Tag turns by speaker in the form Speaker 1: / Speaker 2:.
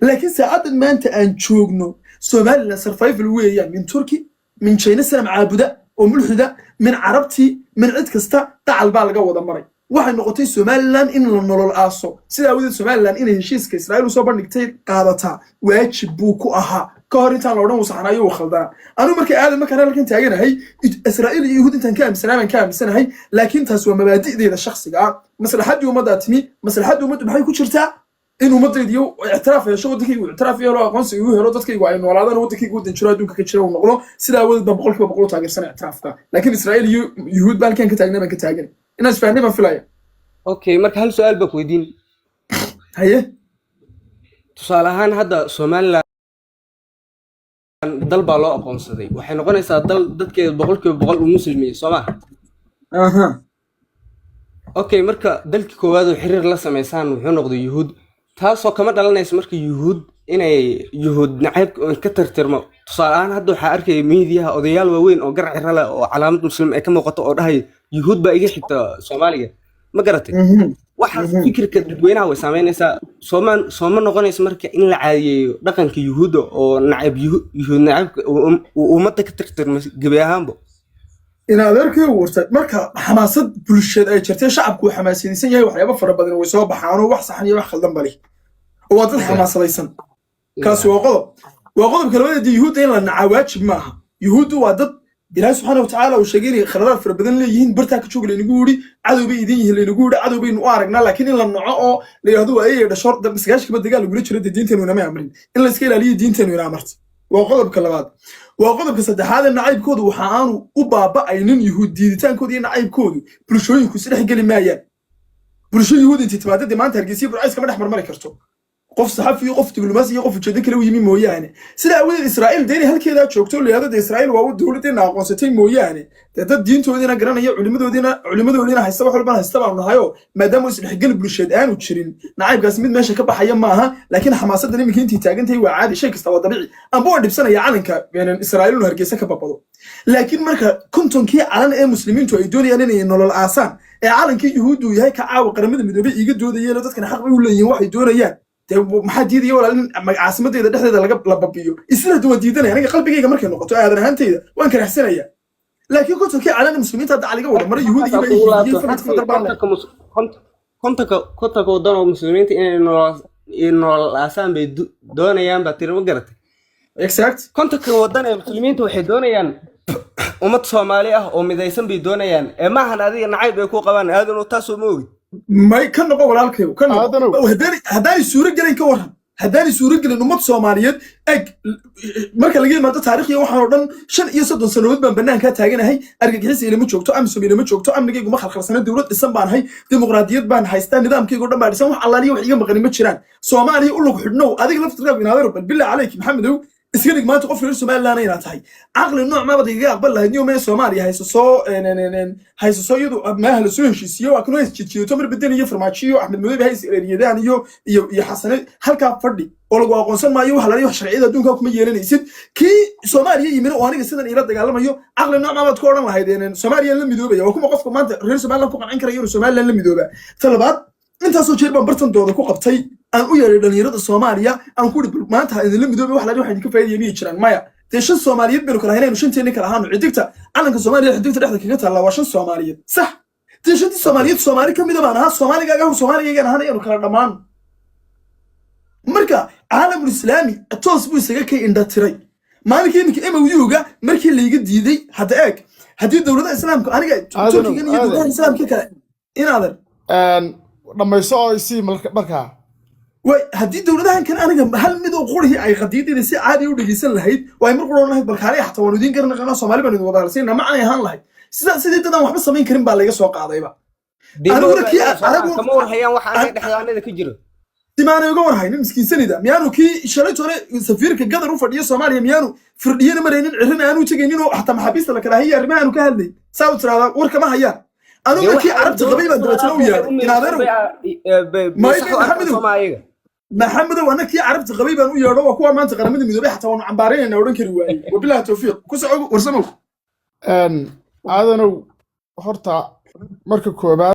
Speaker 1: لكن ساعات ما أنت أنشوجنو سومالنا سرفايفل ويا من تركي من شينا سلام عابدة وملحدة من عربتي من عد كستا تعال بالغا ودا مري waxay noqotay Somaliland in la nolol aaso sida awgeed Somaliland in heshiiska Israa'iil soo bandhigtay qaadata waajib buu ku ahaa ka hor intaan la odhan saxanayo oo khaldana anu markay aadan markaan halkan taaganahay Israa'iil iyo Yahuud intaan ka aaminsanay laakiin taas waa mabaadi'deeda shakhsiga ah maslaxadii ummadda timi maslaxadii ummaddu maxay ku jirtaa in ummaddeediyo i'tiraaf yeesho wadankaygu i'tiraaf yeelo aqoonsi uu helo dadkaygu ay noolaadaan wadankaygu wadan jiro adduunka ka jira uu noqdo sida awgeed baa boqolkiiba boqol taageersan i'tiraafka laakiin Israa'iil iyo Yahuud baan kan ka taagnaa ka taagan inaas fahnima filaya
Speaker 2: okay marka hal su'aal ba ku weydiin
Speaker 1: haye
Speaker 2: tusaale ahaan hadda Soomaaliland dal baa loo aqoonsaday waxay noqonaysaa dal dadkeeda boqolkiiba boqol u muslimiin Soomaa
Speaker 1: aha
Speaker 2: okay marka dalkii koowaad oo xiriir la sameeysan wuxuu noqday Yahuud taasoo kama dhalanayso marka Yahuud inay Yahuud nacayb ka tirtirmo tusaale ahaan hadda waxa arkay meediyaha odayaal waaweyn oo garc cirala oo calaamad muslim ay ka muuqato oo dhahay Yahuud baa iga xigta Soomaaliya ma garatay waxa fikirka dadweynaha way saameynaysaa Soomaan noqonayso marka in la caadiyeeyo dhaqanka Yahuud oo nacayb Yahuud nacayb ummadda ka tirtirmo gabi ahaanba
Speaker 1: in adeerkay wartay marka xamaasad bulshada ay jirtay shacabku xamaasinaysan yahay waxyaabo fara badan way soo baxaan oo wax saxan iyo wax khaldan bali oo dad xamaasadaysan kaas waa qodob kale Yahuud in la nacawaajib maaha Yahuud waa dad Ilaahay subhanahu wa ta'ala uu sheegay in khaladaad fara badan leeyihiin barta ka joog leeynagu wuri cadow bay idin yihiin leeynagu wuri cadow baynu u aragnaa laakiin in la naco oo la yiraahdo ay dhasho maskaashka dagaal lagu jiro diinteenu nama amrin in la iska ilaaliyo diinteenu ina amartay waa qodobka labaad waa qodobka saddexaad nacaybkoodu waxa aanu u baaba'aynin Yahuud diiditaankooda iyo nacaybkoodu bulshooyinku si dhex gali maayaan bulshada Yahuud intii timaadada maanta hargeysa burcayska ma dhex marmari karto qof saxafi qof diblomaasi qof ujeedo kale u yimi mooyaane sida awgeed Israa'iil deeni halkeeda joogto leeyada Israa'iil waa dawladdeena aqoonsatay mooyaane dad diintoodina garanaya culimadoodina haysta wax walba haysta baan nahayo maadaama is dhexgal bulshada aanu jirin nacaybkaas mid meesha ka baxaya maaha laakiin xamaasadda nimanka intii taagantay waa caadi shay kasta waa dabiici amba waa dhibsanaya calanka beenan Israa'iil oo hargeysa ka babado laakiin marka kuntonkii calan ee muslimiintu ay doonayaan inay nolol aasaan ee calankii Yahuudu yahay ka caawa qaramada midoobay iga doodayeen dadkana xaq bay u leeyihiin waxay doonayaan maxaa diidaya walaalin caasimadeeda dhexdeeda la babiyo isla duwa diidanaya aniga qalbigayga markay noqoto aadan ahaantayda waan ka raxsanaya laakiin kuntonkii calan muslimiinta hadda caliga wada maray Yahuudiga bay
Speaker 2: kontaka waddan oo muslimiinta inay nolol aasaan bay doonayaan baa tiri ma garatay
Speaker 1: exact
Speaker 2: kontaka waddan ee muslimiinta waxay doonayaan ummad Soomaali ah oo midaysan bay doonayaan ee ma ahan adiga nacayb ay ku qabaan aadan oo taas oo ma ogid
Speaker 1: ما كان نقول والله كان هداني سورة جلين كورها هداني سورة جلين نمط سوماليات مركز لقينا ما تاريخي وحنا ودن شن يصدق سنوات بناها كانت هاجنا هاي أرجع حس اللي متشوكتو أم سمي اللي متشوكتو أم نجيب مخل خلصنا الدولة السم بان هاي ديمقراطية بان هايستان نظام كي قدام بعد سمح الله ليه وحيجي مغني متشران سومالي يقول لك حنو هذيك لفت راب من هذا بالله عليك محمد هو اسكنك ما تقف في السومال لا نينا تاي عقل النوع ما بدي يقبل له اليوم السومالي هاي سو يدو ما هل سو هشيسيو اكنو هشيسيو تمر بدين يفرماتشيو احمد مدوب هاي سيريدان iyo xasan halka fadhi oo lagu aqoonsan maayo wax la leeyahay sharciyada adduunka kuma yeelanaysid ki Soomaaliya yimin oo aniga sidan ila dagaalamayo aqli nooc ma baad ku oran lahaydeen Soomaaliya la midoobay oo kuma qofka maanta reer Soomaaliland ku qancin karayo Soomaaliland la midooba talabaad intaasoo jeer baan bartandooda ku qabtay aan u yeeray dhalinyarada Soomaaliya aan ku dhib maanta idin la midoobay wax la leeyahay ka faa'iideeyay jiraan maya teeshan Soomaaliyeed baan kala haynayno shanteena kala ahaan ciddigta calanka Soomaaliya ciddigta dhexda kaga taala waa shan Soomaaliyeed sax teeshan Soomaaliyeed Soomaali kamid ah aha Soomaaliga ahaan kala dhamaan marka caalamul islaami toos buu isaga ka indha tiray maalinka MOU-ga markii la iga diiday hadda eeg hadii dawladda islaamku aniga Turkiga iyo dawladda islaamka kale inaadan
Speaker 3: dhamayso oo si marka
Speaker 1: way hadii dawladahan kan aniga hal mid oo qurxi ay qadiidina si caadi u dhigeysan lahayd way mar qoroon lahayd balkaari xataa waan idin garna qana Soomaali baan idin wada halsayna ma ay ahaan lahayd sidii dadaan waxba sameyn karin baa laga soo qaadayba
Speaker 2: anigu kii aragu kama warhayaan waxa ay dhexdaanada ka jiro
Speaker 1: timaana uga warhaynin miskiinsanida miyaanu kii shalay hore safiirka gadar u fadhiyo Soomaaliya miyaanu firdiyana maraynin cirin aanu tagaynin oo xataa maxaabiista la kala hayay arrimaha aanu ka hadlay saawt raada warka ma hayaan anigu kii arabta qabay baan dabatana u yeeray inaadeero محمد وانا كي عرفت غبي بان u yeedho waa kuwa maanta qaramada midoobay xataa waan cambaarayna oran kari waayay wabillahi tawfiiq ku soo warsamo
Speaker 3: aadanow horta marka koobaad